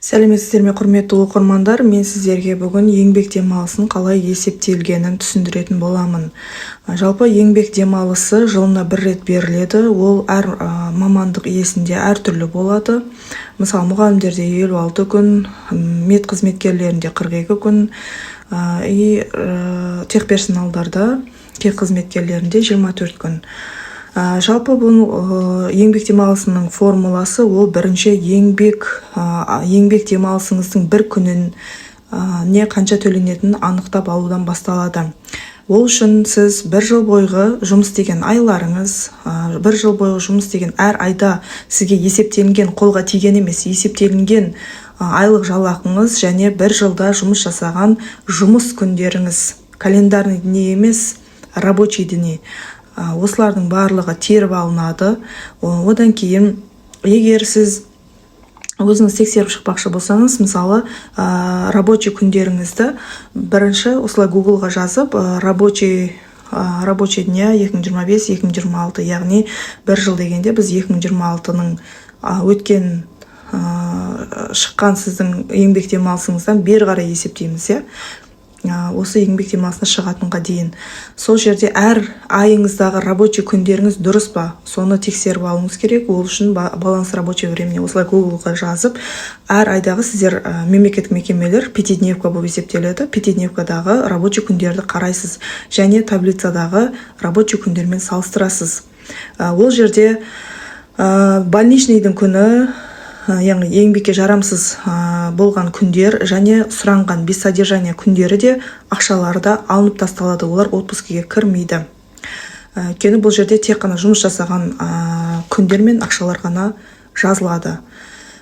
Сәлеметсіздер ме, құрметті оқырмандар? Мен сіздерге бүгін еңбек демалысын қалай есептелгенін түсіндіретін боламын. Жалпы еңбек демалысы жылына бір рет беріледі. Ол әр мамандық иесінде әртүрлі болады. Мысалы, мұғалімдерде 56 күн, медқызметкерлерінде 42 күн, техперсоналдарда, техқызметкерлерінде 24 күн. Жалпы бұл еңбек демалысының формуласы ол бірінші еңбек демалысыңыздың бір күнін не қанша төленетінін анықтап алудан басталады. Ол үшін сіз бір жыл бойғы жұмыс істеген айларыңыз, бір жыл бойғы жұмыс істеген әр айда сізге есептелінген, қолға тиген емес, есептелінген айлық жалақыңыз және бір жылда жұмыс жасаған жұмыс күндеріңіз, календарный дни емес, рабочий дни. Осылардың барлығы теріп алынады. Одан кейін, егер сіз өзіңіз тексеріп шықпақшы болсаңыз, мысалы, рабочий күндеріңізді бірінші осылай Google-ға жазып, рабочий дня 2025-2026, яғни бір жыл дегенде біз 2026-ның өткен шыққан сіздің еңбек демалысыңыздан бері қарай есептейміз, осы еңбек демалысына шығатынға дейін. Сол жерде әр айыңыздағы рабочий күндеріңіз дұрыс па, соны тексеріп алуыңыз керек. Ол үшін баланс рабочего времени осылай Google-ға жазып, әр айдағы сіздер мемлекеттік мекемелер пятидневка болып есептеледі. Пятидневкадағы рабочий күндерді қарайсыз және таблицадағы рабочий күндермен салыстырасыз. Ол жерде больничныйдың күні, яғни еңбекке жарамсыз болған күндер және сұранған без содержания күндері де ақшаларда алынып тасталады. Олар отпускіге кірмейді. Өйткені бұл жерде тек қана жұмыс жасаған күндер мен ақшалар ғана жазылады.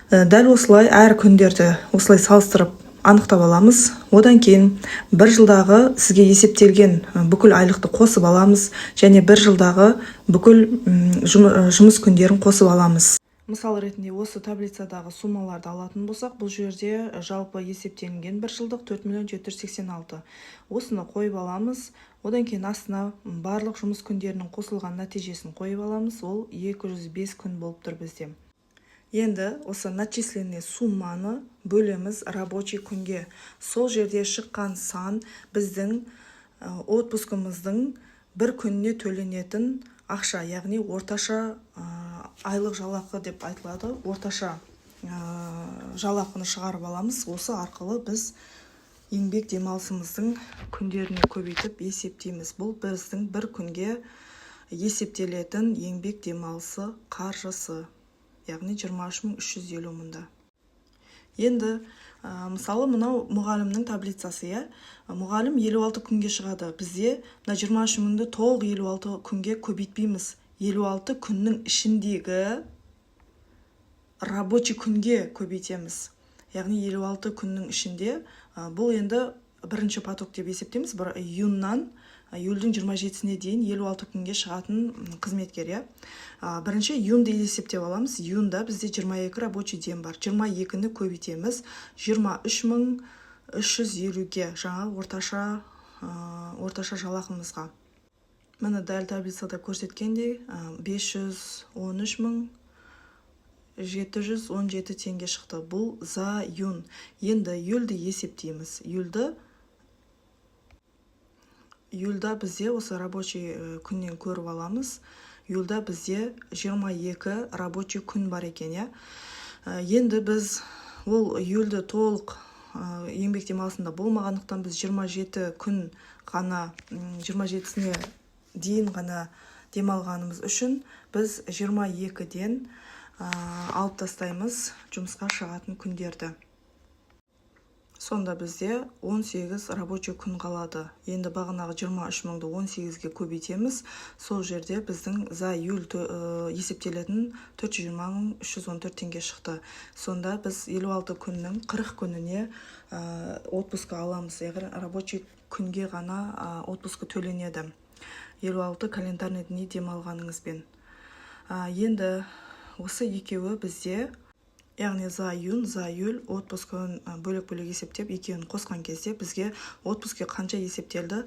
Дәл осылай әр күндерді осылай салыстырып анықтап аламыз. Одан кейін бір жылдағы сізге есептелген бүкіл айлықты қосып аламыз және бір жылдағы бүкіл жұмыс күндерін қосып аламыз. Мысал ретінде осы таблицадағы суммаларды алатын болсақ, бұл жерде жалпы есептелінген бір жылдық 4.786. Осыны қойып аламыз. Одан кейін астына барлық жұмыс күндерінің қосылған нәтижесін қойып аламыз. Ол 205 күн болып тұр бізде. Енді осы начисленный сумманы бөлеміз рабочий күнге. Сол жерде шыққан сан біздің отпускымыздың бір күніне төленетін ақша, яғни орташа айлық жалақы деп айтылады. Орташа жалақыны шығарып аламыз. Осы арқылы біз еңбек демалысымыздың күндеріне көбейтіп есептейміз. Бұл біздің бір күнге есептелетін еңбек демалысы қаржысы, яғни 23.350 мұнда. Енді мысалы мынау мұғалімнің таблицасы, мұғалім 56 күнге шығады. Бізде 23 мыңды толық 56 күнге көбейтпейміз. 56 күннің ішіндегі рабочий күнге көбейтеміз. Яғни 56 күннің ішінде, бұл енді бірінші поток деп есептейміз. Июньнан июльдің 27-сіне дейін 56 күнге шығатын қызметкер. Бірінші июньді есептеп аламыз. Июньда бізде 22 рабочий ден бар. 22-ні көбейтеміз 23.350-ге, жаңа орташа жалақымызға. Міне дәл таблицада көрсеткендей 513.717 теңге шықты. Бұл за июнь. Енді июльді есептейміз. Июльда бізде осы рабочий күннен көріп аламыз. Июльда бізде 22 рабочий күн бар екен. Енді біз ол июльді толық еңбек демалысында болмағандықтан біз 27 күн ғана, 27-сіне дейін ғана демалғанымыз үшін біз 22-ден алып тастаймыз жұмысқа шығатын күндерді. Сонда бізде 18 рабочий күн қалады. Енді бағанағы 23 мыңды 18-ге көбейтеміз. Сол жерде біздің за июль есептелетін 420.314 теңге шықты. Сонда біз 56 күннің 40 күніне отпуск аламыз. Яғни рабочий күнге ғана отпуск төленеді. 56 календарный дни демалғаныңызбен. Енді осы екеуі бізде яғни за июнь, за июль отпускын бөлек-бөлек есептеп, екеуін қосқан кезде бізге отпуске қанша есептелді,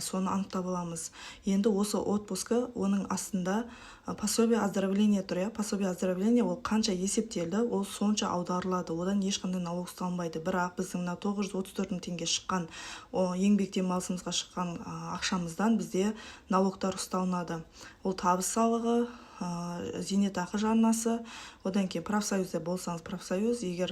соны анықтап аламыз. Енді осы отпускі, оның астында пособие оздоровления тұр, пособие оздоровления ол қанша есептелді, ол сонша аударылады, одан ешқандай налог ұсталынбайды. Бірақ біздің 934 мың теңге шыққан еңбек демалысымызға шыққан ақшамыздан бізде налогтар ұсталынады. Ол табыс салығы, зейнетақы жарнасы, одан кейін профсоюзда болсаңыз профсоюз, егер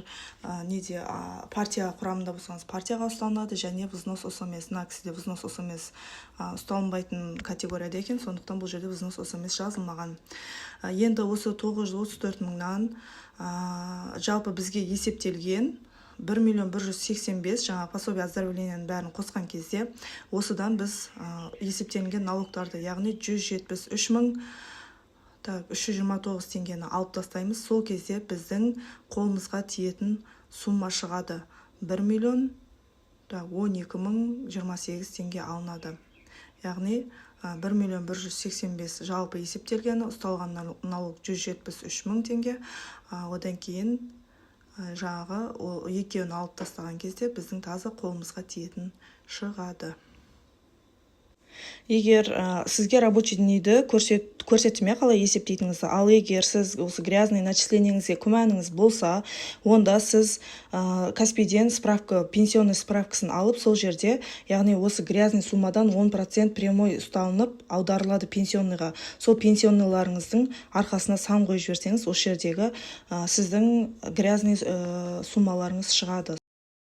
партия құрамында болсаңыз партияға ұсталынады, және взнос осомес, кісіде взнос осомес ұсталынбайтын категорияда екен, сондықтан бұл жерде взнос осомес жазылмаған. Енді осы 934 мыңнан жалпы бізге есептелген 1.185 жаңа пособие оздоровленияның бәрін қосқан кезде, осыдан біз есептелінген налогтарды, яғни 173 мың 329 теңгені алып тастаймыз. Сол кезде біздің қолымызға тиетін сумма шығады. 1.012.028 теңге алынады. Яғни 1.185 жалпы есептелгені, ұсталған налог 173 мың теңге. Одан кейін жаңағы екеуін алып тастаған кезде біздің таза қолымызға тиетін шығады. Егер сізге рабочий днейді көрсетіме қалай есептейтіңізді, ал егер сіз осы грязный начислениеңізге күмәніңіз болса, онда сіз Каспийден справка, пенсионный справкасын алып, сол жерде, яғни осы грязный суммадан 10% прямой ұсталынып, аударылады пенсионныйға. Сол пенсионныйларыңыздың арқасына сан қойып жіберсеңіз, осы жердегі сіздің грязный суммаларыңыз шығады.